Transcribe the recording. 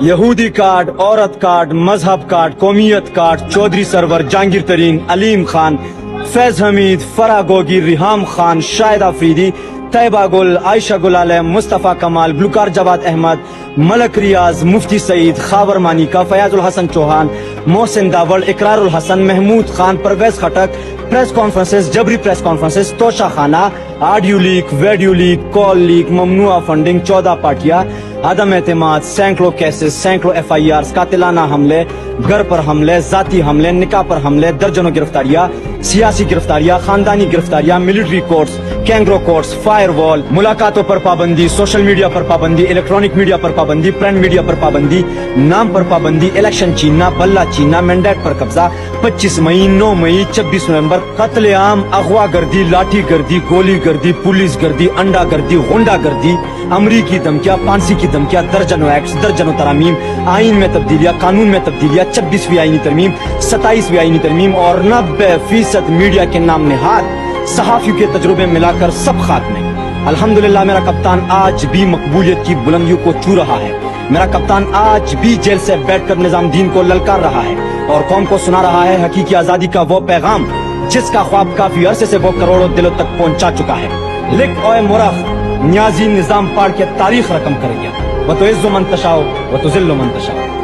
یہودی کارڈ، عورت کارڈ، مذہب کارڈ، قومیت کارڈ، چودھری سرور، جہانگیر ترین، علیم خان، فیض حمید، فرح گوگی، ریحام خان، شاہد آفریدی، طیبہ گل، عائشہ گلالہ، مصطفیٰ کمال، گلوکار جواد احمد، ملک ریاض، مفتی سعید، خاور مانیکا، فیاض الحسن چوہان، محسن داوڑ، اقرار الحسن، محمود خان، پرویز خٹک، پریس کانفرنسز، جبری پریس کانفرنسز، توشہ خانہ، آڈیو لیک، ویڈیو لیک، کال لیک، ممنوعہ فنڈنگ، 14 پارٹیاں، عدم اعتماد، سینکڑوں کیسز، سینکڑوں FIRs، قاتلانہ حملے، گھر پر حملے، ذاتی حملے، نکاح پر حملے، درجنوں گرفتاریاں، سیاسی گرفتاریاں، خاندانی گرفتاریاں، military courts, kangaroo courts, fire wall, ملاقاتوں پر پابندی، سوشل میڈیا پر پابندی، الیکٹرانک میڈیا پر پابندی، پرنٹ میڈیا پر پابندی، نام پر پابندی، الیکشن چھیننا، بلہ چھیننا، مینڈیٹ پر قبضہ، 25 مئی، 9 مئی، 26 نومبر، قتل عام، اغوا گردی، لاٹھی گردی، گولی گردی، پولیس گردی، انڈا گردی، غنڈہ گردی، امریکی دھمکیاں، پانسی کی دھمکیاں، درجنوں ایکٹس، درجنوں ترامیم، آئین میں تبدیلیاں، قانون میں تبدیلیاں، 26ویں آئینی ترمیم، 27ویں آئینی ترمیم اور 90% میڈیا کے نام نہاد صحافیوں کے تجربے ملا کر سب خاک میں۔ الحمدللہ میرا کپتان آج بھی مقبولیت کی بلندیوں کو چھو رہا ہے، میرا کپتان آج بھی جیل سے بیٹھ کر نظام دین کو للکار رہا ہے اور قوم کو سنا رہا ہے حقیقی آزادی کا وہ پیغام جس کا خواب کافی عرصے سے وہ کروڑوں دلوں تک پہنچا چکا ہے۔ لکھ اوے مرخ، نیازی نظام پاڑ کے تاریخ رقم کرے گا، وہ تو عز من تشاء و تو ذل من تشاء۔